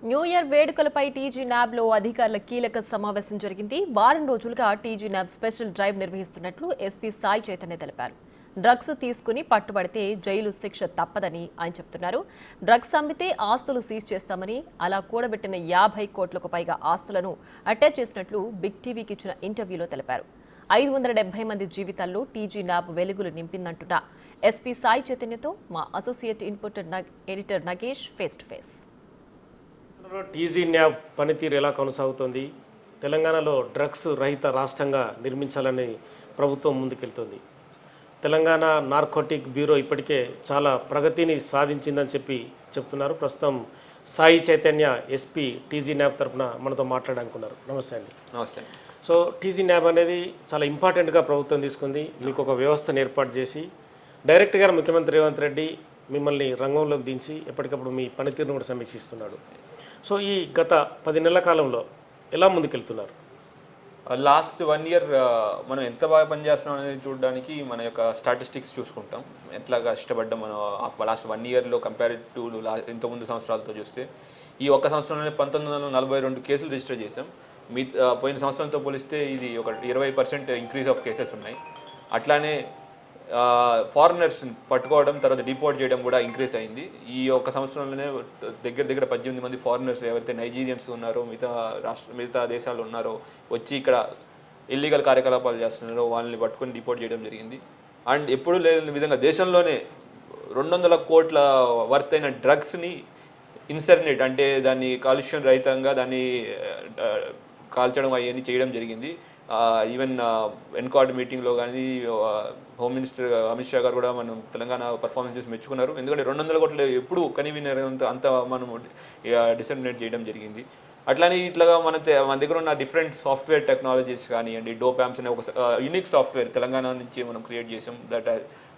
New year వేడుకలపై TG న్యాబ్లో అధికారుల కీలక సమావేశం జరిగింది. వారం రోజులుగా టీజీ న్యాబ్ స్పెషల్ డ్రైవ్ నిర్వహిస్తున్నట్లు ఎస్పీ సాయి చైతన్య తెలిపారు. డ్రగ్స్ తీసుకుని పట్టుబడితే జైలు శిక్ష తప్పదని ఆయన చెబుతున్నారు. డ్రగ్స్ అమ్మితే ఆస్తులు సీజ్ చేస్తామని, అలా కూడబెట్టిన 50 కోట్లకు పైగా ఆస్తులను అటాచ్ చేసినట్లు బిగ్ టీవీకి ఇచ్చిన ఇంటర్వ్యూలో తెలిపారు. 570 మంది జీవితాల్లో టీజీ న్యాబ్ వెలుగులు నింపిందంటున్న ఎస్పీ సాయి చైతన్యతో మా associate input editor Nagesh face to face. TG NAB పనితీరు ఎలా కొనసాగుతుంది? తెలంగాణలో డ్రగ్స్ రహిత రాష్ట్రంగా నిర్మించాలని ప్రభుత్వం ముందుకెళ్తుంది. తెలంగాణ నార్కోటిక్ బ్యూరో ఇప్పటికే చాలా ప్రగతిని సాధించిందని చెప్తున్నారు. ప్రస్తుతం Sai Chaitanya SP TG NAB తరఫున మనతో మాట్లాడాలనుకున్నారు. నమస్తే అండి. నమస్తే. సో టీజీ న్యాబ్ అనేది చాలా ఇంపార్టెంట్గా ప్రభుత్వం తీసుకుంది. మీకు ఒక వ్యవస్థను ఏర్పాటు చేసి డైరెక్ట్గా ముఖ్యమంత్రి రేవంత్ రెడ్డి మిమ్మల్ని రంగంలోకి దించి ఎప్పటికప్పుడు మీ పనితీరును కూడా సమీక్షిస్తున్నాడు. సో ఈ గత 10 నెలల కాలంలో ఎలా ముందుకెళ్తున్నారు? లాస్ట్ 1 ఇయర్ మనం ఎంత బాగా పనిచేస్తున్నాం అనేది చూడడానికి మన యొక్క స్టాటిస్టిక్స్ చూసుకుంటాం. ఎట్లాగా ఇష్టపడ్డాం మనం లాస్ట్ 1 ఇయర్లో కంపేర్ టు ఇంతకుముందు సంవత్సరాలతో చూస్తే ఈ ఒక్క సంవత్సరంలోనే 1942 కేసులు రిజిస్టర్ చేసాం. పోయిన సంవత్సరంతో పోలిస్తే ఇది ఒక 20% ఇంక్రీజ్ ఆఫ్ కేసెస్ ఉన్నాయి. అట్లానే ఫారినర్స్ పట్టుకోవడం, తర్వాత డిపోర్ట్ చేయడం కూడా ఇంక్రీజ్ అయింది. ఈ ఒక్క సంవత్సరంలోనే దగ్గర 18 మంది ఫారినర్స్ ఎవరైతే నైజీరియన్స్ ఉన్నారో, మిగతా దేశాలు ఉన్నారో వచ్చి ఇక్కడ ఇల్లీగల్ కార్యకలాపాలు చేస్తున్నారో వాళ్ళని పట్టుకొని డిపోర్ట్ చేయడం జరిగింది. అండ్ ఎప్పుడూ లేని విధంగా దేశంలోనే 200 కోట్ల వర్త్ అయిన డ్రగ్స్ని ఇన్సర్నేట్ అంటే దాన్ని కాలుష్యం రహితంగా దాన్ని కాల్చడం అవన్నీ చేయడం జరిగింది. ఈవెన్ ఎన్కార్డ్ మీటింగ్లో కానీ హోమ్ మినిస్టర్ అమిత్ షా గారు కూడా మనం తెలంగాణ పర్ఫార్మెన్స్ చేసి మెచ్చుకున్నారు. ఎందుకంటే 200 కోట్లు ఎప్పుడు కనివినర్ అంత మనం డిసెమినేట్ చేయడం జరిగింది. అట్లానే ఇట్లాగా మన దగ్గర ఉన్న డిఫరెంట్ సాఫ్ట్వేర్ టెక్నాలజీస్ కానివ్వండి, డోపామ్స్ అనే ఒక యూనిక్ సాఫ్ట్వేర్ తెలంగాణ నుంచి మనం క్రియేట్ చేసాం. దట్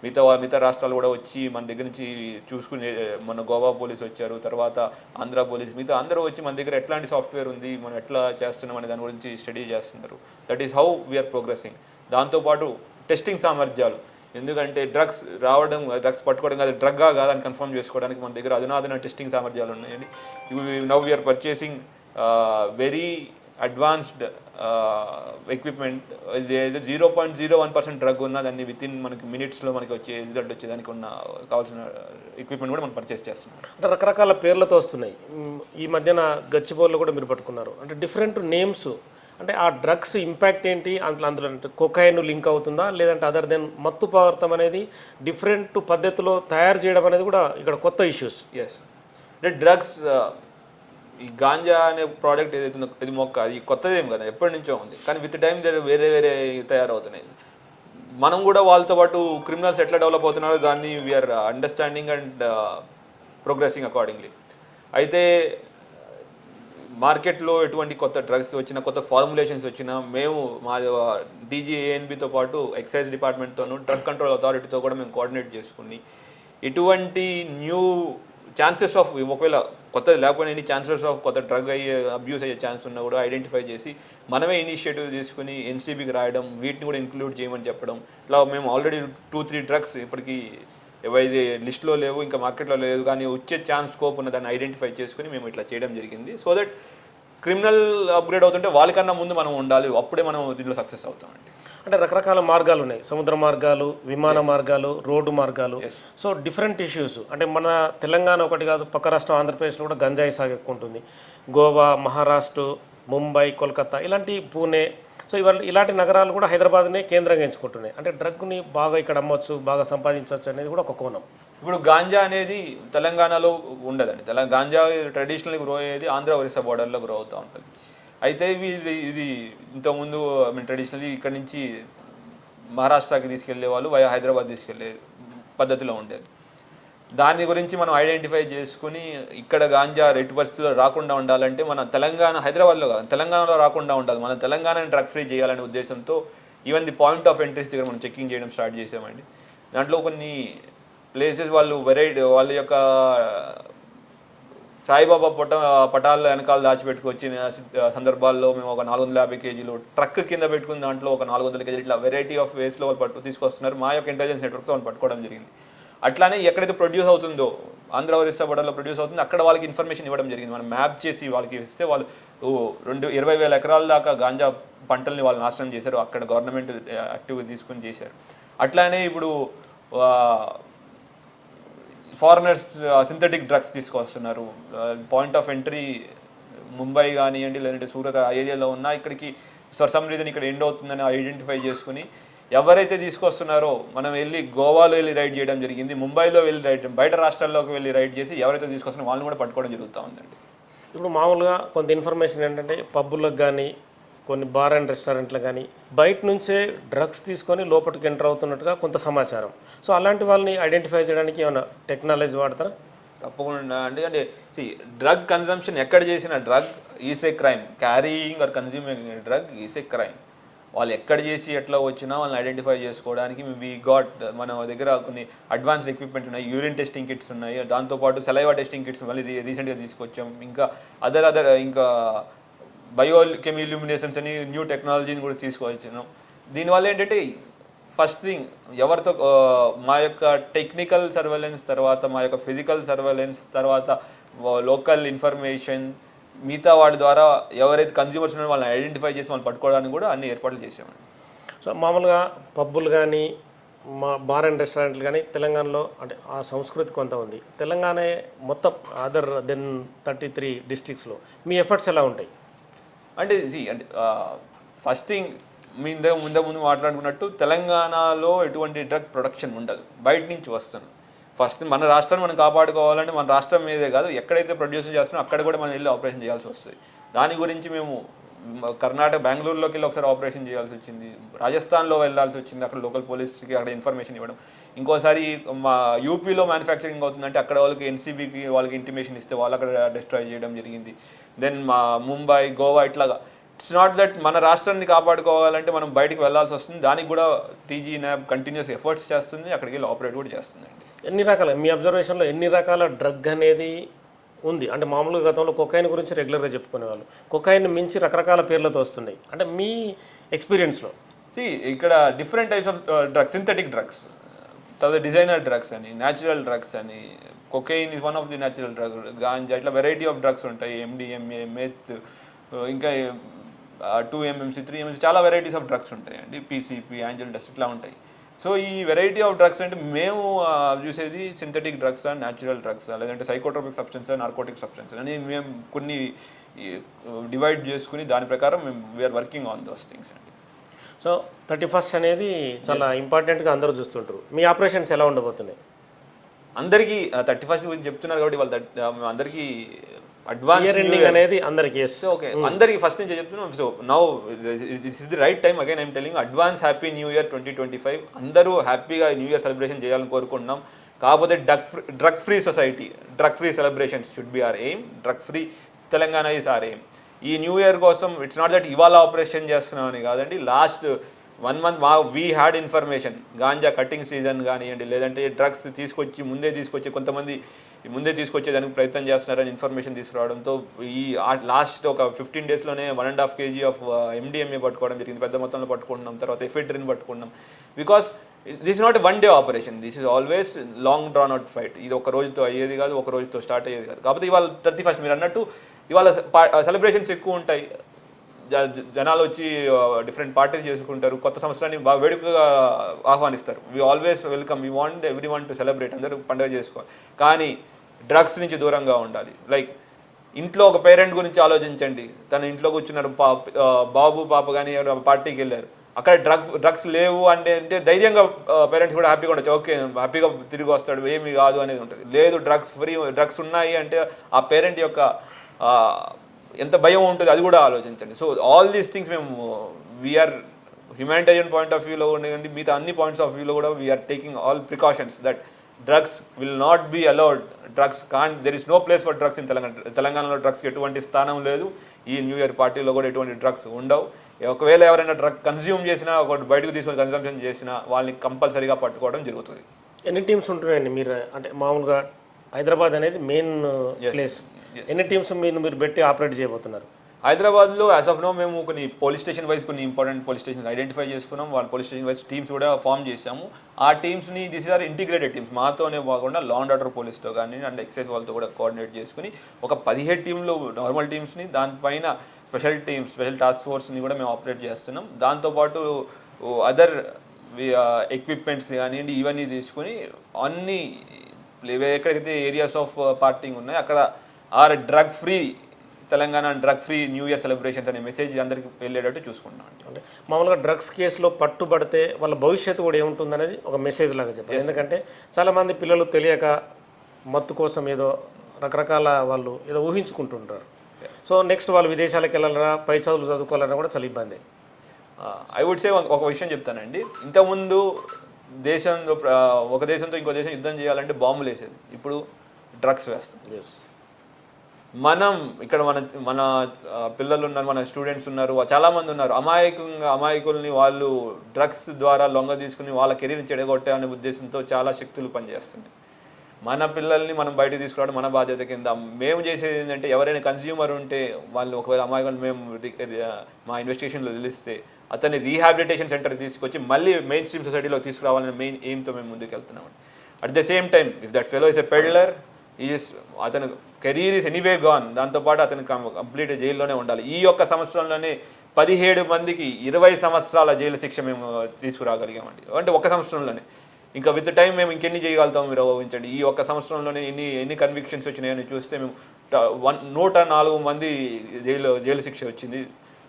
మిగతా రాష్ట్రాలు కూడా వచ్చి మన దగ్గర నుంచి చూసుకుని, మన గోవా పోలీస్ వచ్చారు, తర్వాత ఆంధ్ర పోలీస్, మిగతా అందరూ వచ్చి మన దగ్గర ఎట్లాంటి సాఫ్ట్వేర్ ఉంది, మనం ఎట్లా చేస్తున్నాం అనే దాని గురించి స్టడీ చేస్తున్నారు. That is how we are progressing. దాంతోపాటు టెస్టింగ్ సామర్థ్యాలు, ఎందుకంటే డ్రగ్స్ పట్టుకోవడం కాదు, డ్రగ్గా కాదని కన్ఫర్మ్ చేసుకోవడానికి మన దగ్గర అధునాతన టెస్టింగ్ సామర్థ్యాలు ఉన్నాయండి. Now we are purchasing very advanced equipment. 0.01% drug ఉన్న దాన్ని వితిన్ మనకి మినిట్స్లో మనకి రిజల్ట్ వచ్చేదానికి ఉన్న కావాల్సిన ఎక్విప్మెంట్ కూడా మనం పర్చేస్ చేస్తున్నాం. అంటే రకరకాల పేర్లతో వస్తున్నాయి. ఈ మధ్యన గచ్చిబౌలిలో కూడా మీరు పట్టుకున్నారు. అంటే డిఫరెంట్ నేమ్స్, అంటే ఆ డ్రగ్స్ ఇంపాక్ట్ ఏంటి? అందులో కొకైన్ లింక్ అవుతుందా, లేదంటే అదర్ దెన్ మత్తు పదార్థం అనేది డిఫరెంట్ పద్ధతిలో తయారు చేయడం అనేది కూడా ఇక్కడ కొత్త ఇష్యూస్. ఎస్, అంటే డ్రగ్స్ ఈ గాంజా అనే ప్రోడక్ట్ ఏదైతే ఉందో ఇది మొక్క, అది కొత్తదేం కదా, ఎప్పటి నుంచో ఉంది. కానీ విత్ టైం వేరే తయారవుతున్నాయి. మనం కూడా వాళ్ళతో పాటు క్రిమినల్స్ ఎట్లా డెవలప్ అవుతున్నారో దాన్ని we are understanding and progressing accordingly. అయితే మార్కెట్లో ఎటువంటి కొత్త డ్రగ్స్ వచ్చినా, కొత్త ఫార్ములేషన్స్ వచ్చినా మేము మా డీజీఏఎన్బితో పాటు ఎక్సైజ్ డిపార్ట్మెంట్తోనూ డ్రగ్ కంట్రోల్ అథారిటీతో కూడా మేము కోఆర్డినేట్ చేసుకుని ఎటువంటి న్యూ ఛాన్సెస్ ఆఫ్, ఒకవేళ కొత్తది లేకపోయినా ఎన్ని ఛాన్సెస్ ఆఫ్ కొత్త డ్రగ్ అబ్యూస్ అయ్యే ఛాన్స్ ఉన్నా కూడా ఐడెంటిఫై చేసి మనమే ఇనిషియేటివ్ తీసుకుని ఎన్సీబీకి రాయడం, వీటిని కూడా ఇంక్లూడ్ చేయమని చెప్పడం. ఇలా మేము ఆల్రెడీ 2-3 డ్రగ్స్ ఇప్పటికీ ఏవైతే లిస్ట్లో లేవు, ఇంకా మార్కెట్లో లేదు, కానీ వచ్చే ఛాన్స్ స్కోప్ ఉన్న దాన్ని ఐడెంటిఫై చేసుకుని మేము ఇట్లా చేయడం జరిగింది. సో దట్ క్రిమినల్ అప్గ్రేడ్ అవుతుంటే వాళ్ళకన్నా ముందు మనం ఉండాలి, అప్పుడే మనం దీంట్లో సక్సెస్ అవుతామండి. అంటే రకరకాల మార్గాలు ఉన్నాయి. సముద్ర మార్గాలు, విమాన మార్గాలు, రోడ్డు మార్గాలు. So different issues. అంటే మన తెలంగాణ ఒకటి కాదు, పక్క రాష్ట్రం ఆంధ్రప్రదేశ్లో కూడా గంజాయి సాగు ఎక్కువ ఉంటుంది. గోవా, మహారాష్ట్ర, ముంబై, కోల్కతా, ఇలాంటి పూణే, సో ఇలాంటి నగరాలు కూడా హైదరాబాద్నే కేంద్రంగా ఎంచుకుంటున్నాయి. అంటే డ్రగ్ని బాగా ఇక్కడ అమ్మొచ్చు, బాగా సంపాదించవచ్చు అనేది కూడా ఒక కోణం. ఇప్పుడు గాంజా అనేది తెలంగాణలో ఉండదండి. గాంజా ట్రెడిషనల్గా గ్రో అయ్యేది ఆంధ్ర ఒరిస్సా బోర్డర్లో గ్రో అవుతూ ఉంటుంది. అయితే ఇది ఇంతకుముందు ట్రెడిషనల్లీ ఇక్కడ నుంచి మహారాష్ట్రకి తీసుకెళ్లే వాళ్ళు వయా హైదరాబాద్ తీసుకెళ్లే పద్ధతిలో ఉండేది. దాని గురించి మనం ఐడెంటిఫై చేసుకుని ఇక్కడ గాంజా రెట్టి పరిస్థితుల్లో రాకుండా ఉండాలంటే మన హైదరాబాద్లో కాదు, తెలంగాణలో రాకుండా ఉండాలి. మన తెలంగాణని డ్రగ్ ఫ్రీ చేయాలనే ఉద్దేశంతో even the point of entries దగ్గర మనం చెకింగ్ చేయడం స్టార్ట్ చేసామండి. దాంట్లో కొన్ని ప్లేసెస్ వాళ్ళ యొక్క సాయిబాబా పటాల వెనకాల దాచిపెట్టుకొచ్చిన సందర్భాల్లో మేము ఒక 450 కేజీలు ట్రక్ కింద పెట్టుకుని దాంట్లో ఒక 400 కేజీలు ఇట్లా వెరైటీ ఆఫ్ వేస్లో వాళ్ళు తీసుకొస్తున్నారు. మా యొక్క ఇంటెలిజెన్స్ నెట్వర్క్తో వాళ్ళు పట్టుకోవడం జరిగింది. అట్లానే ఎక్కడైతే ప్రొడ్యూస్ అవుతుందో ఆంధ్ర ఒరిస్సా బోర్డర్లో ప్రొడ్యూస్ అవుతుందో అక్కడ వాళ్ళకి ఇన్ఫర్మేషన్ ఇవ్వడం జరిగింది. మనం మ్యాప్ చేసి వాళ్ళకి ఇస్తే వాళ్ళు 20,000 ఎకరాల దాకా గాంజా పంటల్ని వాళ్ళు నాశనం చేశారు. అక్కడ గవర్నమెంట్ యాక్టివ్గా తీసుకొని చేశారు. అట్లానే ఇప్పుడు ఫారినర్స్ సింథటిక్ డ్రగ్స్ తీసుకొస్తున్నారు. పాయింట్ ఆఫ్ ఎంట్రీ ముంబై కానివ్వండి, లేదంటే సూరత్ ఆ ఏరియాలో ఉన్నా ఇక్కడికి ఫర్ సమ్ రీజన్ ఇక్కడ ఎండ్ అవుతుందని ఐడెంటిఫై చేసుకుని ఎవరైతే తీసుకొస్తున్నారో మనం వెళ్ళి గోవాలో వెళ్ళి రైడ్ చేయడం జరిగింది, ముంబైలో వెళ్ళి రైడ్, బయట రాష్ట్రాల్లోకి వెళ్ళి రైడ్ చేసి ఎవరైతే తీసుకొస్తున్నారో వాళ్ళని కూడా పట్టుకోవడం జరుగుతూ ఉందండి. ఇప్పుడు మామూలుగా కొంత ఇన్ఫర్మేషన్ ఏంటంటే పబ్బులకు కానీ కొన్ని బార్ అండ్ రెస్టారెంట్లకు కానీ బయట నుంచే డ్రగ్స్ తీసుకొని లోపలికి ఎంటర్ అవుతున్నట్టుగా కొంత సమాచారం. సో అలాంటి వాళ్ళని ఐడెంటిఫై చేయడానికి ఏమైనా టెక్నాలజీ వాడతారా? తప్పకుండా అండి. అంటే డ్రగ్ కన్జంప్షన్ ఎక్కడ చేసిన drug is a crime, carrying or consuming drug is a crime. వాళ్ళు ఎక్కడ చేసి ఎట్లా వచ్చినా వాళ్ళని ఐడెంటిఫై చేసుకోవడానికి వీ గాట్ మన దగ్గర కొన్ని అడ్వాన్స్డ్ ఎక్విప్మెంట్ ఉన్నాయి, యూరిన్ టెస్టింగ్ కిట్స్ ఉన్నాయి, దాంతోపాటు సలైవా టెస్టింగ్ కిట్స్ మళ్ళీ రీసెంట్గా తీసుకొచ్చాం. ఇంకా అదర్ ఇంకా బయోకెమి ఇల్యూమినేషన్స్ అని న్యూ టెక్నాలజీని కూడా తీసుకొచ్చాను. దీనివల్ల ఏంటంటే ఫస్ట్ థింగ్ ఎవరితో మా యొక్క టెక్నికల్ సర్వేలెన్స్ తర్వాత మా యొక్క ఫిజికల్ సర్వేలెన్స్ తర్వాత లోకల్ ఇన్ఫర్మేషన్ మిగతా వాటి ద్వారా ఎవరైతే కన్జ్యూమర్స్ ఉన్నారో వాళ్ళని ఐడెంటిఫై చేసి వాళ్ళని పట్టుకోవడానికి కూడా అన్ని ఏర్పాట్లు చేసామండి. సో మామూలుగా పబ్బులు కానీ బార్ అండ్ రెస్టారెంట్లు కానీ తెలంగాణలో అంటే ఆ సంస్కృతి కొంత ఉంది. తెలంగాణ మొత్తం అదర్ దెన్ 33 డిస్ట్రిక్ట్స్లో మీ ఎఫర్ట్స్ ఎలా ఉంటాయి? అంటే ఫస్ట్ థింగ్ మీ ముందు మాట్లాడుకున్నట్టు తెలంగాణలో ఎటువంటి డ్రగ్ ప్రొడక్షన్ ఉండదు, బయట నుంచి వస్తుంది. ఫస్ట్ మన రాష్ట్రాన్ని మనం కాపాడుకోవాలంటే మన రాష్ట్రం మీదే కాదు, ఎక్కడైతే ప్రొడ్యూస్ చేస్తున్నామో అక్కడ కూడా మనం వెళ్ళి ఆపరేషన్ చేయాల్సి వస్తుంది. దాని గురించి మేము కర్ణాటక బెంగళూరులోకి వెళ్ళి ఒకసారి ఆపరేషన్ చేయాల్సి వచ్చింది, రాజస్థాన్లో వెళ్ళాల్సి వచ్చింది, అక్కడ లోకల్ పోలీస్కి అక్కడ ఇన్ఫర్మేషన్ ఇవ్వడం. ఇంకోసారి మా యూపీలో మ్యానుఫ్యాక్చరింగ్ అవుతుందంటే అక్కడ వాళ్ళకి ఎన్సీబీకి వాళ్ళకి ఇంటిమేషన్ ఇస్తే వాళ్ళు అక్కడ డిస్ట్రాయ్ చేయడం జరిగింది. దెన్ మా ముంబై, గోవా ఇట్లాగా. ఇట్స్ నాట్ దట్ మన రాష్ట్రాన్ని కాపాడుకోవాలంటే మనం బయటికి వెళ్ళాల్సి వస్తుంది. దానికి కూడా టీజీ న్యాబ్ కంటిన్యూస్ ఎఫర్ట్స్ చేస్తుంది, అక్కడికి వెళ్ళి ఆపరేట్ కూడా చేస్తుందండి. ఎన్ని రకాల మీ అబ్జర్వేషన్లో ఎన్ని రకాల డ్రగ్ అనేది ఉంది? అంటే మామూలుగా గతంలో కొకైన్ గురించి రెగ్యులర్గా చెప్పుకునేవాళ్ళు, కొకైన్ మించి రకరకాల పేర్లతో వస్తున్నాయి. అంటే మీ ఎక్స్పీరియన్స్లో ఇక్కడ different types of drugs, synthetic drugs, తర్వాత డిజైనర్ డ్రగ్స్ అని, న్యాచురల్ డ్రగ్స్ అని. Cocaine is one of the natural drug, ganja, ఇట్లా వెరైటీ ఆఫ్ డ్రగ్స్ ఉంటాయి. ఎండిఎంఏ, మెత్, ఇంకా 2MMC, 3MMC చాలా వెరైటీస్ ఆఫ్ డ్రగ్స్ ఉంటాయండి. పీసీపీ, యాంజల్ డస్ట్ ఇట్లా ఉంటాయి. సో ఈ వెరైటీ ఆఫ్ డ్రగ్స్ అంటే మేము చూసేది సింథటిక్ డ్రగ్స్, న్యాచురల్ డ్రగ్స్, లేదంటే సైకోట్రోపిక్ సబ్స్టెన్స్, నార్కోటిక్ సబ్స్టెన్స్ అని మేము కొన్ని డివైడ్ చేసుకుని దాని ప్రకారం మేము we are working on those things అండి. సో 31st అనేది చాలా ఇంపార్టెంట్గా అందరూ చూస్తుంటారు. మీ ఆపరేషన్స్ ఎలా ఉండబోతున్నాయి? అందరికీ 31st గురించి చెప్తున్నారు కాబట్టి వాళ్ళు అందరికీ అడ్వాన్స్ అనేది అందరికీ ఓకే అందరికీ ఫస్ట్ నుంచి చెప్తున్నాం. So now this is the right time again I'm telling advance happy new year 2025. అందరూ హ్యాపీగా న్యూ ఇయర్ సెలబ్రేషన్ చేయాలని కోరుకుంటున్నాం. కాకపోతే drug free society, drug free celebrations should be our aim. Drug free Telangana is our aim. ఈ new year కోసం it's not that ఇవాళ operation చేస్తున్నామని కాదండి, last 1 month we had information. Ganja cutting season కానివ్వండి, లేదంటే డ్రగ్స్ ముందే తీసుకొచ్చి కొంతమంది ముందే తీసుకొచ్చేదానికి ప్రయత్నం చేస్తున్నారని ఇన్ఫర్మేషన్ తీసుకురావడంతో ఈ లాస్ట్ ఒక 15 daysలోనే 1.5 kg ఆఫ్ MDMA పట్టుకోవడం జరిగింది. పెద్ద మొత్తంలో పట్టుకుంటున్నాం. తర్వాత ఎఫెడ్రిన్ పట్టుకున్నాం. Because this not 1 day operation, this is always long drawn out fight. ఇది ఒక రోజుతో అయ్యేది కాదు, ఒక రోజుతో స్టార్ట్ అయ్యేది కాదు. కాకపోతే ఇవాళ 31st మీరు అన్నట్టు ఇవాళ సెలబ్రేషన్స్ ఎక్కువ ఉంటాయి. జనాలు వచ్చి డిఫరెంట్ పార్టీస్ చేసుకుంటారు, కొత్త సంవత్సరాన్ని బాగా వేడుకగా ఆహ్వానిస్తారు. We always welcome, we want everyone to celebrate, అందరూ పండుగ చేసుకోవాలి. కానీ డ్రగ్స్ నుంచి దూరంగా ఉండాలి. లైక్ ఇంట్లో ఒక పేరెంట్ గురించి ఆలోచించండి. తన ఇంట్లో కూర్చున్నారు, బాబు పాప కానీ పార్టీకి వెళ్ళారు, అక్కడ డ్రగ్స్ లేవు అంటే ధైర్యంగా పేరెంట్స్ కూడా హ్యాపీగా ఉండొచ్చు. ఓకే హ్యాపీగా తిరిగి వస్తాడు, ఏమి కాదు అనేది ఉంటుంది. లేదు డ్రగ్స్ ఉన్నాయి అంటే ఆ పేరెంట్ యొక్క ఎంత భయం ఉంటుంది అది కూడా ఆలోచించండి. సో ఆల్ దీస్ థింగ్స్ మేము వీఆర్ హ్యుమానిటేరియన్ పాయింట్ ఆఫ్ వ్యూలో ఉండేది, మిగతా అన్ని పాయింట్స్ ఆఫ్ వ్యూలో కూడా we are taking all precautions that drugs will not be allowed. Drugs there is no place for drugs in తెలంగాణలో డ్రగ్స్కి ఎటువంటి స్థానం లేదు. ఈ న్యూ ఇయర్ పార్టీలో కూడా ఎటువంటి డ్రగ్స్ ఉండవు. ఒకవేళ ఎవరైనా డ్రగ్ కన్జ్యూమ్ చేసినా, ఒకటి బయటకు తీసుకొని కన్జంప్షన్ చేసినా వాళ్ళని కంపల్సరీగా పట్టుకోవడం జరుగుతుంది. ఎన్ని టీమ్స్ ఉంటున్నాయండి మీరు? అంటే మామూలుగా హైదరాబాద్ అనేది మెయిన్ ప్లేస్, ఎన్ని టీమ్స్ మీరు పెట్టి ఆపరేట్ చేయబోతున్నారు? హైదరాబాద్లో యాజ్ ఆఫ్ నో మేము కొన్ని పోలీస్ స్టేషన్ వైజ్ కొన్ని ఇంపార్టెంట్ పోలీస్ స్టేషన్ ఐడెంటిఫై చేసుకున్నాం. వాళ్ళ పోలీస్ స్టేషన్ వైజ్ టీమ్స్ కూడా ఫామ్ చేశాము. ఆ టీమ్స్ని దిస్ ఆర్ ఇంటిగ్రేటెడ్ టీమ్స్, మాతోనే కాకుండా లా అండ్ ఆర్డర్ పోలీస్తో కానీ అండ్ ఎక్సైజ్ వాళ్ళతో కూడా కోఆర్డినేట్ చేసుకుని ఒక 17 టీంలు నార్మల్ టీమ్స్ని, దానిపైన స్పెషల్ టీమ్స్, స్పెషల్ టాస్క్ ఫోర్స్ని కూడా మేము ఆపరేట్ చేస్తున్నాం. దాంతోపాటు అదర్ ఎక్విప్మెంట్స్ కానివ్వండి ఇవన్నీ తీసుకుని అన్ని ఎక్కడైతే ఏరియాస్ ఆఫ్ పార్టింగ్ ఉన్నాయో అక్కడ our drug free Telangana, drug free new year celebrations అనే మెసేజ్ అందరికి వెళ్ళేటట్టు చూసుకుంటున్నాం. అంటే మామూలుగా డ్రగ్స్ కేసులో పట్టుబడితే వాళ్ళ భవిష్యత్తు కూడా ఏముంటుంది అనేది ఒక మెసేజ్ లాగా చెప్పాలి. ఎందుకంటే చాలామంది పిల్లలు తెలియక మత్తు కోసం ఏదో రకరకాల వాళ్ళు ఏదో ఊహించుకుంటుంటారు. సో నెక్స్ట్ వాళ్ళు విదేశాలకు వెళ్ళాలన్నా పై చదువులు చదువుకోవాలన్నా కూడా చాలా ఇబ్బంది. ఐ వుడ్ సే ఒక విషయం చెప్తానండి. ఇంతకుముందు దేశంలో ఒక దేశంతో ఇంకో దేశం యుద్ధం చేయాలంటే బాంబులు వేసేది, ఇప్పుడు డ్రగ్స్ వేస్తాం. మనం ఇక్కడ మన పిల్లలు ఉన్నారు, మన స్టూడెంట్స్ ఉన్నారు, చాలామంది ఉన్నారు అమాయకుల్ని వాళ్ళు డ్రగ్స్ ద్వారా లొంగ తీసుకుని వాళ్ళ కెరీర్ని చెడగొట్టే అనే ఉద్దేశంతో చాలా శక్తులు పనిచేస్తున్నాయి. మన పిల్లల్ని మనం బయటకు తీసుకురావడం మన బాధ్యత కింద. మేము చేసేది ఏంటంటే ఎవరైనా కన్స్యూమర్ ఉంటే వాళ్ళు ఒకవేళ అమాయకులు మేము మా ఇన్వెస్టిగేషన్లో తెలిస్తే అతన్ని రీహాబిలిటేషన్ సెంటర్కి తీసుకొచ్చి మళ్ళీ మెయిన్ స్ట్రీమ్ సొసైటీలో తీసుకురావాలనే మెయిన్ ఎయిమ్తో మేము ముందుకు వెళ్తున్నాం. At the same time if that fellow is a peddler అతను కెరీర్ ఈస్ ఎనీవే గాన్, దాంతోపాటు అతను కంప్లీట్ జైల్లోనే ఉండాలి. ఈ యొక్క సంవత్సరంలోనే 17 మందికి 20 సంవత్సరాల జైలు శిక్ష మేము తీసుకురాగలిగామండి. అంటే ఒక సంవత్సరంలోనే. ఇంకా విత్ టైం మేము ఇంకెన్ని చేయగలుగుతాం మీరు ఊహించండి. ఈ ఒక్క సంవత్సరంలోనే ఎన్ని కన్విక్షన్స్ వచ్చినాయని చూస్తే మేము 104 మంది జైలు శిక్ష వచ్చింది.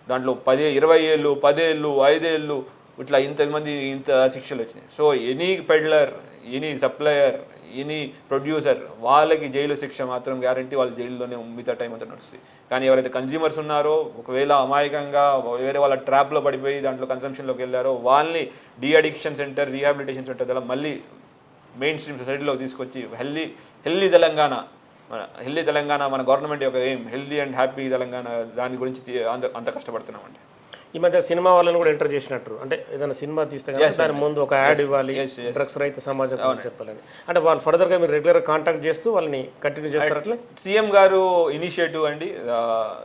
దాంట్లో 20 ఏళ్ళు, 10 ఏళ్ళు, 5 ఏళ్ళు ఇట్లా ఇంత శిక్షలు వచ్చినాయి. So any peddler, any supplier, any producer వాళ్ళకి జైలు శిక్ష మాత్రం గ్యారంటీ, వాళ్ళ జైల్లోనే మిగతా టైం అంతా నడుస్తుంది. కానీ ఎవరైతే కన్జ్యూమర్స్ ఉన్నారో ఒకవేళ అమాయకంగా వేరే వాళ్ళ ట్రాప్లో పడిపోయి దాంట్లో కన్సంప్షన్లోకి వెళ్ళారో వాళ్ళని అడిక్షన్ సెంటర్, రీహాబిలిటేషన్ సెంటర్ ద్వారా మళ్ళీ మెయిన్ స్ట్రీమ్ సొసైటీలోకి తీసుకొచ్చి హెల్దీ తెలంగాణ మన గవర్నమెంట్ యొక్క aim, healthy and happy Telangana, దాని గురించి అంత కష్టపడుతున్నామండి. ఈ మధ్య సినిమా వాళ్ళని కూడా ఎంటర్ చేసినట్టు, అంటే ఏదైనా సినిమా తీస్తే దాని ముందు ఒక యాడ్ ఇవ్వాలి, డ్రగ్స్ రహిత సమాజం చెప్పాలని. అంటే వాళ్ళు ఫర్దర్గా మీరు రెగ్యులర్గా కాంటాక్ట్ చేస్తూ వాళ్ళని కంటిన్యూ చేస్తారు అట్లా? సీఎం గారు ఇనిషియేటివ్ అండి.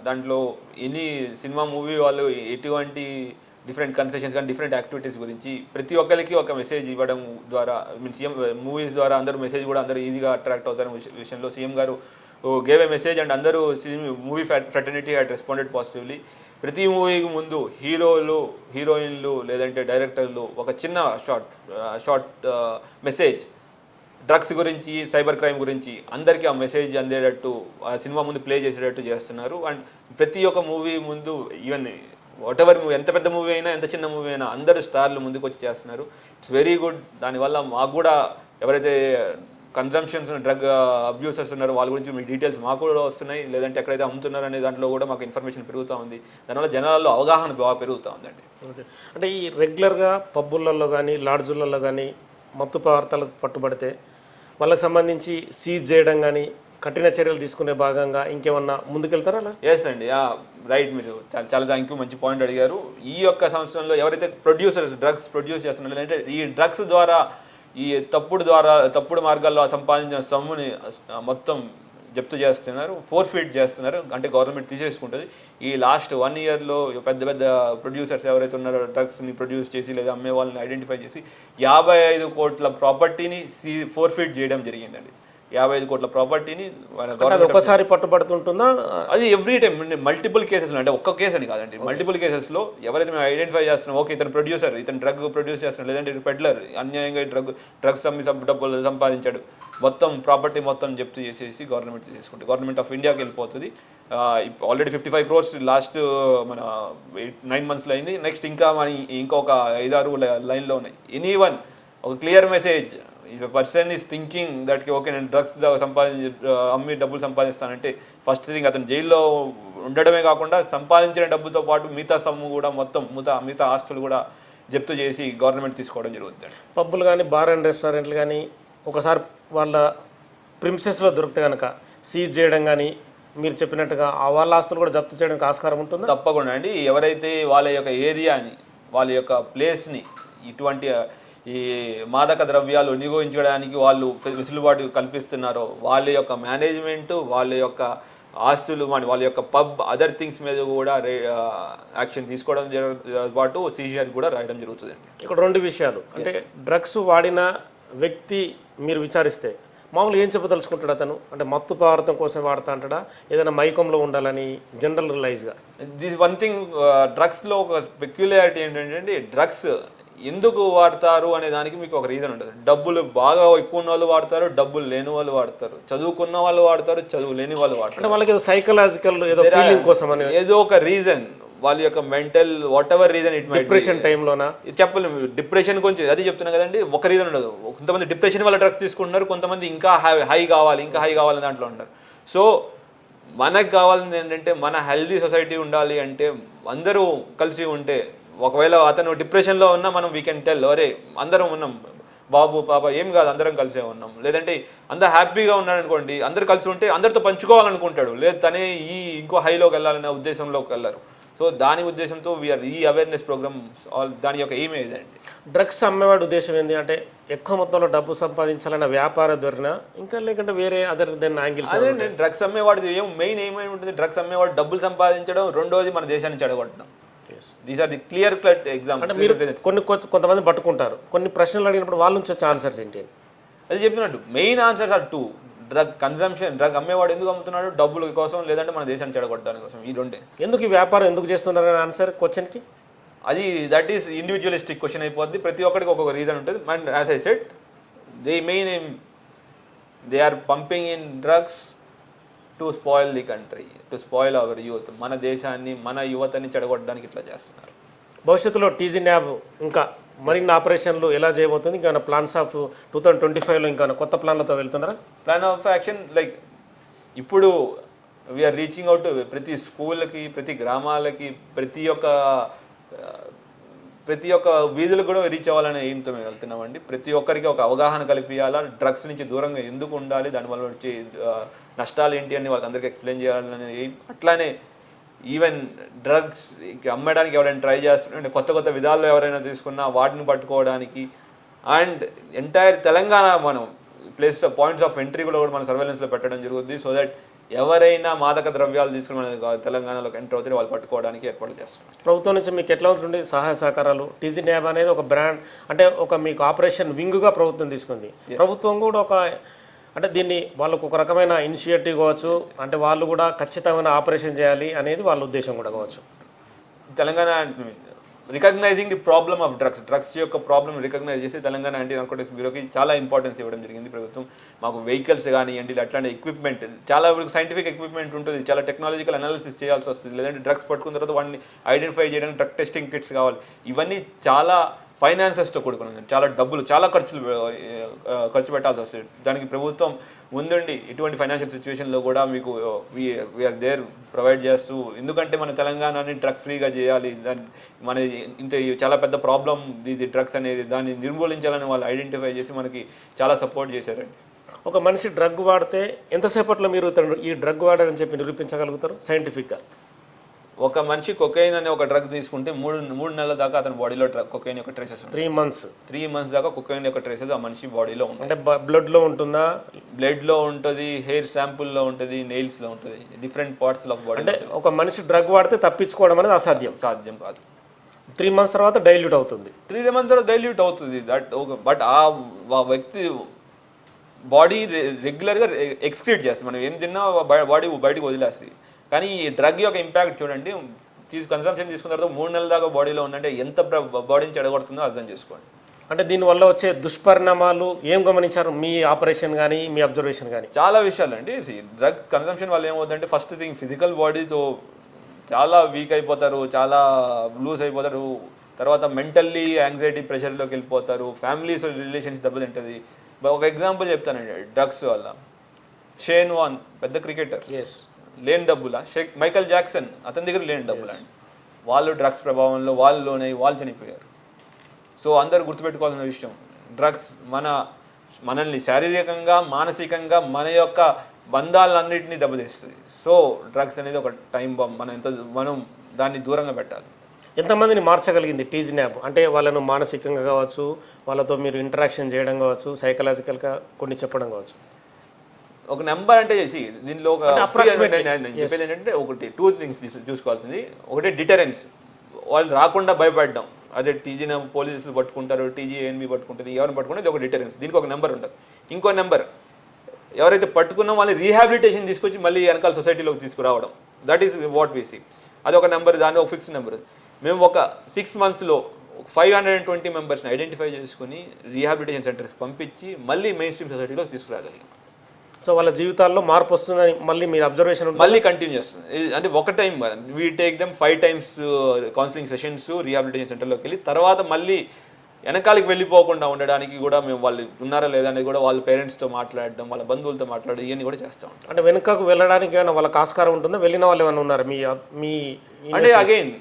దాంట్లో ఎనీ సినిమా మూవీ వాళ్ళు ఎటువంటి డిఫరెంట్ కన్సెషన్స్ కానీ డిఫరెంట్ యాక్టివిటీస్ గురించి ప్రతి ఒక్కరికి ఒక మెసేజ్ ఇవ్వడం ద్వారా సీఎం మూవీస్ ద్వారా అందరూ మెసేజ్ కూడా అందరూ ఈజీగా అట్రాక్ట్ అవుతారనే విషయంలో సీఎం గారు గేవ్ ఏ మెసేజ్ అండ్ అందరూ movie fraternity had responded positively. ప్రతి మూవీకి ముందు హీరోలు, హీరోయిన్లు లేదంటే డైరెక్టర్లు ఒక చిన్న షార్ట్ మెసేజ్ డ్రగ్స్ గురించి, సైబర్ క్రైమ్ గురించి అందరికీ ఆ మెసేజ్ అందేటట్టు ఆ సినిమా ముందు ప్లే చేసేటట్టు చేస్తున్నారు. అండ్ ప్రతి ఒక్క మూవీ ముందు ఈవెన్ వాట్ ఎవర్ మూవీ, ఎంత పెద్ద మూవీ అయినా ఎంత చిన్న మూవీ అయినా అందరు స్టార్లు ముందుకు వచ్చి చేస్తున్నారు. It's very good. దానివల్ల మాకు కూడా ఎవరైతే కన్జంప్షన్స్ డ్రగ్ అబ్యూసర్స్ ఉన్నారో వాళ్ళ గురించి మీ డీటెయిల్స్ మాకు కూడా వస్తున్నాయి, లేదంటే ఎక్కడైతే అమ్ముతున్నారు అనే దాంట్లో కూడా మాకు ఇన్ఫర్మేషన్ పెరుగుతూ ఉంది. దానివల్ల జనాల్లో అవగాహన బాగా పెరుగుతూ ఉందండి. ఓకే. అంటే ఈ రెగ్యులర్గా పబ్బులలో కానీ లాడ్జులలో కానీ మత్తు పదార్థాలకు పట్టుబడితే వాళ్ళకి సంబంధించి సీజ్ చేయడం కానీ కఠిన చర్యలు తీసుకునే భాగంగా ఇంకేమన్నా ముందుకెళ్తారా అలా? ఎస్ అండి, రైట్. మీరు చాలా థ్యాంక్ యూ, మంచి పాయింట్ అడిగారు. ఈ యొక్క సంవత్సరంలో ఎవరైతే ప్రొడ్యూసర్స్ డ్రగ్స్ ప్రొడ్యూస్ చేస్తున్నారో అంటే ఈ డ్రగ్స్ ద్వారా ఈ తప్పుడు మార్గాల్లో సంపాదించిన సొమ్ముని మొత్తం జప్తు చేస్తున్నారు, ఫోర్ఫిట్ చేస్తున్నారు, అంటే గవర్నమెంట్ తీసేసుకుంటుంది. ఈ లాస్ట్ 1 ఇయర్లో పెద్ద ప్రొడ్యూసర్స్ ఎవరైతే ఉన్నారో డ్రగ్స్ని ప్రొడ్యూస్ చేసి లేదా అమ్మే వాళ్ళని ఐడెంటిఫై చేసి 55 కోట్ల ప్రాపర్టీని ఫోర్ఫిట్ చేయడం జరిగిందండి. 55 కోట్ల ప్రాపర్టీని ఒకసారి పట్టుబడుతుంటుందా? అది ఎవ్రీ టైం మల్టిపుల్ కేసెస్లో, అంటే ఒక్క కేసు అని కాదండి, మల్టిపుల్ కేసెస్లో ఎవరైతే మేము ఐడెంటిఫై చేస్తున్నాం, ఓకే ఇతను ప్రొడ్యూసర్, ఇతను డ్రగ్ ప్రొడ్యూస్ చేస్తున్నాడు, లేదంటే పెడ్లర్ అన్యాయంగా డ్రగ్స్ అమ్మి డబ్బులు సంపాదించాడు, మొత్తం ప్రాపర్టీ మొత్తం జప్తు చేసేసి గవర్నమెంట్ తీసుకుంటుంది, గవర్నమెంట్ ఆఫ్ ఇండియాకి వెళ్ళిపోతుంది. ఆల్రెడీ 55 crores లాస్ట్ మన 9 monthsలో అయింది. నెక్స్ట్ ఇంకొక 5-6 లైన్లో ఉన్నాయి. ఎనీవన్ ఒక clear message, if a person is thinking దట్కి ఓకే నేను డ్రగ్స్ అమ్మి డబ్బులు సంపాదిస్తానంటే ఫస్ట్ థింగ్ అతను జైల్లో ఉండడమే కాకుండా సంపాదించిన డబ్బుతో పాటు మిగతా సొమ్ము కూడా మొత్తం మిగతా ఆస్తులు కూడా జప్తు చేసి గవర్నమెంట్ తీసుకోవడం జరుగుతుంది. పబ్బులు కానీ బార్ అండ్ రెస్టారెంట్లు కానీ ఒకసారి వాళ్ళ ప్రిన్సెస్లో దొరికితే కనుక సీజ్ చేయడం కానీ మీరు చెప్పినట్టుగా వాళ్ళ ఆస్తులు కూడా జప్తు చేయడానికి ఆస్కారం ఉంటుంది? తప్పకుండా అండి. ఎవరైతే వాళ్ళ యొక్క ఏరియాని, వాళ్ళ యొక్క ప్లేస్ని ఇటువంటి ఈ మాదక ద్రవ్యాలు వినియోగించడానికి వాళ్ళు వెసులుబాటు కల్పిస్తున్నారో వాళ్ళ యొక్క మేనేజ్మెంట్, వాళ్ళ యొక్క ఆస్తులు వాళ్ళ యొక్క పబ్ అదర్ థింగ్స్ మీద కూడా యాక్షన్ తీసుకోవడం పాటు సీజీఆర్ కూడా రాయడం జరుగుతుందండి. ఇక్కడ రెండు విషయాలు అంటే డ్రగ్స్ వాడిన వ్యక్తి మీరు విచారిస్తే మామూలు ఏం చెప్పదలుచుకుంటాడు అతను? అంటే మత్తు పదార్థం కోసం వాడుతా అంటాడా, ఏదైనా మైకంలో ఉండాలని జనరలైజ్గా? దిస్ వన్ థింగ్, డ్రగ్స్లో ఒక పెక్యులారిటీ ఏంటంటే డ్రగ్స్ ఎందుకు వాడతారు అనే దానికి మీకు ఒక రీజన్ ఉంటుంది. డబ్బులు బాగా ఎక్కువ ఉన్న వాళ్ళు వాడతారు, డబ్బులు లేని వాళ్ళు వాడతారు, చదువుకున్న వాళ్ళు వాడతారు, చదువు లేని వాళ్ళు వాడతారు. అంటే వాళ్ళకి ఏదో సైకలాజికల్ ఏదో ఫీలింగ్ కోసం అని ఏదో ఒక రీజన్, వాళ్ళ యొక్క mental whatever reason it might. Depression టైంలోనా చెప్పలేము. డిప్రెషన్ గురించి అది చెప్తున్నా కదండి, ఒక రీజన్ ఉండదు. కొంతమంది డిప్రెషన్ వల్ల డ్రగ్స్ తీసుకుంటున్నారు, కొంతమంది ఇంకా హై కావాలి, ఇంకా హై కావాలని దాంట్లో ఉంటారు. సో మనకు కావాల్సింది ఏంటంటే మన హెల్దీ సొసైటీ ఉండాలి అంటే అందరూ కలిసి ఉంటే, ఒకవేళ అతను డిప్రెషన్లో ఉన్నా మనం వీ కెన్ టెల్, అరే అందరం ఉన్నాం బాబు పాప ఏం కాదు అందరం కలిసే ఉన్నాం. లేదంటే అందరు హ్యాపీగా ఉన్నాడు అనుకోండి, అందరు కలిసి ఉంటే అందరితో పంచుకోవాలనుకుంటాడు, లేదు తనే ఇంకో హైలోకి వెళ్ళాలనే ఉద్దేశంలోకి వెళ్ళారు. సో దాని ఉద్దేశంతో వీఆర్ ఈ అవేర్నెస్ ప్రోగ్రామ్ దాని యొక్క ఎయిమ్ ఏదండి. డ్రగ్స్ అమ్మేవాడు ఉద్దేశం ఏంటి అంటే ఎక్కువ మొత్తంలో డబ్బు సంపాదించాలన్న వ్యాపార ధోరణ, ఇంకా లేకుంటే వేరే అదర్ దెన్ యాంగిల్స్? అదే డ్రగ్స్ అమ్మేవాడు మెయిన్ ఏమై ఉంటుంది, డ్రగ్స్ అమ్మేవాడు డబ్బులు సంపాదించడం, రెండోది మన దేశాన్ని చెడగొట్టడం. These are the clear cut example. అంటే మీరు కొంతమంది పట్టుకుంటారు, కొన్ని ప్రశ్నలు అడిగినప్పుడు వాళ్ళ నుంచి వచ్చే ఆన్సర్స్ ఏంటి? అది చెప్పినట్టు main answers are two. Drug consumption, drug అమ్మేవాడు ఎందుకు అమ్ముతున్నాడు, డబ్బుల కోసం లేదంటే మన దేశాన్ని చెడగొట్టడానికి కోసం. ఈ రెండే. ఎందుకు ఈ వ్యాపారం ఎందుకు చేస్తున్నారు అనే ఆన్సర్ క్వశ్చన్కి అది దట్ ఈస్ ఇండివిజువలిస్టిక్ క్వశ్చన్ అయిపోద్ది. ప్రతి ఒక్కరికి ఒక్కొక్క రీజన్ ఉంటుంది. And as I said, they main aim, they are pumping in drugs to spoil the country, to spoil our youth. మన దేశాన్ని, మన యువతని చెడగొట్టడానికి ఇట్లా చేస్తున్నారు. భవిష్యత్తులో టీజీ న్యాబ్ ఇంకా మరిన్ని ఆపరేషన్లు ఎలా చేయబోతుంది? ఇంకా ప్లాన్స్ ఆఫ్ 2025లో ఇంకా కొత్త ప్లాన్లతో వెళ్తున్నారా? ప్లాన్ ఆఫ్ యాక్షన్ లైక్ ఇప్పుడు వీఆర్ రీచింగ్ అవుట్ ప్రతి స్కూళ్ళకి, ప్రతి గ్రామాలకి, ప్రతి ఒక్క వీధులకు కూడా రీచ్ అవ్వాలనే ఎయిమ్తో మేము వెళ్తున్నామండి. ప్రతి ఒక్కరికి ఒక అవగాహన కల్పించాలా, డ్రగ్స్ నుంచి దూరంగా ఎందుకు ఉండాలి, దానివల్ల వచ్చే నష్టాలు ఏంటి అని వాళ్ళకి అందరికీ ఎక్స్ప్లెయిన్ చేయాలనే ఎయిమ్. అట్లానే ఈవెన్ డ్రగ్స్ అమ్మడానికి ఎవరైనా ట్రై చేస్తుంటే కొత్త విధాల్లో ఎవరైనా తీసుకున్నా వాటిని పట్టుకోవడానికి, అండ్ ఎంటైర్ తెలంగాణ మనం పాయింట్స్ ఆఫ్ ఎంట్రీ కూడా మన సర్వేలెన్స్లో పెట్టడం జరుగుతుంది. సో దట్ ఎవరైనా మాదక ద్రవ్యాలు తీసుకుని మన తెలంగాణలోకి ఎంటర్ అవుతే వాళ్ళు పట్టుకోవడానికి ఏర్పాటు చేస్తున్నాం. ప్రభుత్వం నుంచి మీకు ఎట్లా ఉంటుంది సహాయ సహకారాలు? టీజీ న్యాబ్ అనేది ఒక బ్రాండ్, అంటే ఒక మీకు ఆపరేషన్ వింగ్గా ప్రభుత్వం తీసుకుంది. ప్రభుత్వం కూడా అంటే దీన్ని వాళ్ళకు ఒక రకమైన ఇనిషియేటివ్ కావచ్చు, అంటే వాళ్ళు కూడా ఖచ్చితమైన ఆపరేషన్ చేయాలి అనేది వాళ్ళ ఉద్దేశం కూడా కావచ్చు. Telangana recognising the problem of drugs యొక్క ప్రాబ్లమ్ రికగ్నైజ్ చేసి తెలంగాణ యాంటీ నార్కోటిక్స్ బ్యూరోకి చాలా ఇంపార్టెన్స్ ఇవ్వడం జరిగింది ప్రభుత్వం. మాకు వెహికల్స్ కానివ్వండి, అట్లాంటి ఎక్విప్మెంట్, చాలా సైంటిఫిక్ ఎక్విప్మెంట్ ఉంటుంది, చాలా టెక్నాలజికల్ అనాలిసిస్ చేయాల్సి వస్తుంది. లేదంటే డ్రగ్స్ పట్టుకున్న తర్వాత వాడిని ఐడెంటిఫై చేయడానికి డ్రగ్ టెస్టింగ్ కిట్స్ కావాలి. ఇవన్నీ చాలా ఫైనాన్సెస్తో కూడుకున్నది, చాలా డబ్బులు, చాలా ఖర్చు పెట్టాల్సి వస్తుంది. దానికి ప్రభుత్వం ముందుండి ఇటువంటి ఫైనాన్షియల్ సిచ్యువేషన్లో కూడా మీకు వీఆర్ దేర్ ప్రొవైడ్ చేస్తూ, ఎందుకంటే మన తెలంగాణని డ్రగ్ ఫ్రీగా చేయాలి, మన ఇంత చాలా పెద్ద ప్రాబ్లం ఇది డ్రగ్స్ అనేది, దాన్ని నిర్మూలించాలని వాళ్ళు ఐడెంటిఫై చేసి మనకి చాలా సపోర్ట్ చేశారండి. ఒక మనిషి డ్రగ్ వాడితే ఎంతసేపట్లో మీరు ఈ డ్రగ్ వాడారని చెప్పి నిరూపించగలుగుతారు సైంటిఫిక్గా? ఒక మనిషి కొకైన్ అనే ఒక డ్రగ్ తీసుకుంటే మూడు నెలల దాకా అతని బాడీలో కొకైన్ యొక్క ట్రేసెస్ 3 months దాకా కొకైన్ యొక్క ట్రేసెస్ ఆ మనిషి బాడీలో ఉంటాయి. అంటే బ్లడ్లో ఉంటుందా? బ్లడ్లో ఉంటుంది, హెయిర్ శాంపుల్లో ఉంటుంది, నెయిల్స్లో ఉంటుంది, డిఫరెంట్ పార్ట్స్ ఆఫ్ బాడీ. అంటే ఒక మనిషి డ్రగ్ వాడితే తప్పించుకోవడం అనేది సాధ్యం కాదు. 3 months తర్వాత డైల్యూట్ అవుతుంది. 3 months తర్వాత డైల్యూట్ అవుతుంది. బట్ ఆ వ్యక్తి బాడీ రెగ్యులర్గా ఎక్స్క్రీట్ చేస్తుంది. మనం ఏం తిన్నా బాడీ బయటకు వదిలేస్తుంది. కానీ ఈ డ్రగ్ యొక్క ఇంపాక్ట్ చూడండి, కన్సంప్షన్ తీసుకున్న తర్వాత 3 నెలల దాకా బాడీలో ఉందంటే ఎంత బాడీని చెడగొడుతుందో అర్థం చేసుకోండి. అంటే దీనివల్ల వచ్చే దుష్పరిణామాలు ఏం గమనించారు మీ ఆపరేషన్ కానీ మీ అబ్జర్వేషన్ కానీ? చాలా విషయాలు అండి. డ్రగ్ కన్సంప్షన్ వల్ల ఏమవుతుందంటే ఫస్ట్ థింగ్ ఫిజికల్ బాడీతో చాలా వీక్ అయిపోతారు, చాలా లూజ్ అయిపోతారు. తర్వాత మెంటల్లీ యాంగ్జైటీ ప్రెషర్లోకి వెళ్ళిపోతారు, ఫ్యామిలీస్ రిలేషన్స్ దెబ్బతింటుంది. ఒక ఎగ్జాంపుల్ చెప్తానండి డ్రగ్స్ వల్ల. షేన్ వాన్ పెద్ద క్రికెటర్, లేని డబ్బులా? మైకల్ జాక్సన్ అతని దగ్గర లేని డబ్బులా అండి. వాళ్ళు డ్రగ్స్ ప్రభావంలో వాళ్ళు చనిపోయారు. సో అందరూ గుర్తుపెట్టుకోవాల్సిన విషయం, డ్రగ్స్ మనల్ని శారీరకంగా, మానసికంగా, మన యొక్క బంధాలన్నింటినీ దెబ్బతీస్తుంది. సో డ్రగ్స్ అనేది ఒక టైం బాంబ్. మనం దాన్ని దూరంగా పెట్టాలి. ఎంతమందిని మార్చగలిగింది టీజీ న్యాబ్? అంటే వాళ్ళను మానసికంగా కావచ్చు, వాళ్ళతో మీరు ఇంటరాక్షన్ చేయడం కావచ్చు, సైకలాజికల్గా కొన్ని చెప్పడం కావచ్చు. ఒక నెంబర్ అంటే చేసి దీనిలో ఒక approximately, నేను చెప్పేది ఏంటంటే ఒకటి 2 థింగ్స్ చూసుకోవాల్సింది. ఒకటి డిటరెన్స్, వాళ్ళు రాకుండా భయపడడం. అదే టీజీ పోలీసులు పట్టుకుంటారు, టీజీ ఏఎన్బి పట్టుకుంటుంది, ఎవరిని పట్టుకుంటే ఇది ఒక డిటరెన్స్, దీనికి ఒక నెంబర్ ఉంటుంది. ఇంకో నెంబర్, ఎవరైతే పట్టుకున్నా వాళ్ళని రీహాబిలిటేషన్ తీసుకొచ్చి మళ్ళీ వెనకాల సొసైటీలోకి తీసుకురావడం. That is what we see. అది ఒక నెంబర్, దాని ఒక ఫిక్స్ నెంబర్. మేము ఒక 6 monthsలో 520 మెంబర్స్ని ఐడెంటిఫై చేసుకుని రీహాబిలిటేషన్ సెంటర్స్కి పంపించి మళ్ళీ మెయిన్ స్ట్రీమ్ సొసైటీలో తీసుకురాగలిగాం. సో వాళ్ళ జీవితాల్లో మార్పు వస్తుందని మళ్ళీ మీరు అబ్జర్వేషన్ మళ్ళీ కంటిన్యూ చేస్తుంది. అంటే ఒక టైం కదా, we take them 5 times counselling sessions rehabilitation సెంటర్లోకి వెళ్ళి తర్వాత మళ్ళీ వెనకాలకి వెళ్ళిపోకుండా ఉండడానికి కూడా మేము వాళ్ళు ఉన్నారా లేదా అనేది కూడా వాళ్ళ పేరెంట్స్తో మాట్లాడడం, వాళ్ళ బంధువులతో మాట్లాడడం, ఇవన్నీ కూడా చేస్తూ ఉంటాం. అంటే వెనుకకు వెళ్ళడానికి ఏమైనా వాళ్ళకి ఆస్కారం ఉంటుందా? వెళ్ళిన వాళ్ళు ఏమైనా ఉన్నారు మీ అంటే again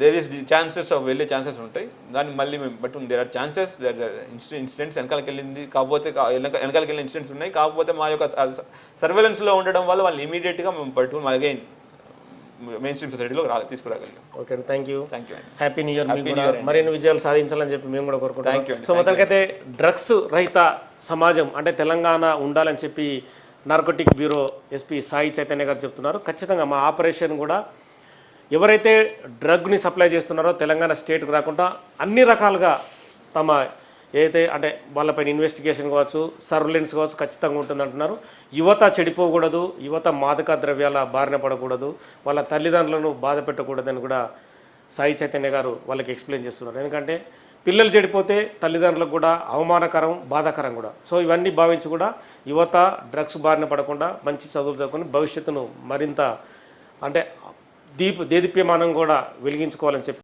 there is chances of వెళ్ళే ఛాన్సెస్ ఉంటాయి. దాన్ని మళ్ళీ మేము బట్టి there are chances, there are incidents వెనకాలకి వెళ్ళింది, కాకపోతే వెనకాలకి వెళ్ళిన ఇన్సిడెంట్స్ ఉన్నాయి. కాకపోతే మా యొక్క సర్వేలెన్స్లో ఉండడం వల్ల వాళ్ళు ఇమీడియట్గా మేము పట్టుకుని అగైన్ మెయిన్ స్ట్రీమ్ సొసైటీలో తీసుకురాగలిగాం. ఓకే అండి, thank you. Thank you. Happy new year. మీకు కూడా మరిన్ని విజయాలు సాధించాలని చెప్పి మేము కూడా కోరుకుంటాం. సో మొత్తానికైతే డ్రగ్స్ రహిత సమాజం అంటే తెలంగాణ ఉండాలని చెప్పి narcotic bureau SP Sai Chaitanya గారు చెప్తున్నారు. ఖచ్చితంగా మా ఆపరేషన్ కూడా ఎవరైతే డ్రగ్ని సప్లై చేస్తున్నారో తెలంగాణ స్టేట్కి రాకుండా అన్ని రకాలుగా తమ ఏదైతే అంటే వాళ్ళపైన ఇన్వెస్టిగేషన్ కావచ్చు, సర్వేలెన్స్ కావచ్చు ఖచ్చితంగా ఉంటుంది అంటున్నారు. యువత చెడిపోకూడదు, యువత మాదక ద్రవ్యాల బారిన పడకూడదు, వాళ్ళ తల్లిదండ్రులను బాధ పెట్టకూడదని కూడా సాయి చైతన్య గారు వాళ్ళకి ఎక్స్ప్లెయిన్ చేస్తున్నారు. ఎందుకంటే పిల్లలు చెడిపోతే తల్లిదండ్రులకు కూడా అవమానకరం, బాధాకరం కూడా. సో ఇవన్నీ భావించి కూడా యువత డ్రగ్స్ బారిన పడకుండా మంచి చదువులు చదువుకొని భవిష్యత్తును మరింత అంటే దేదీప్యమానం కూడా వెలిగించుకోవాలని చెప్పి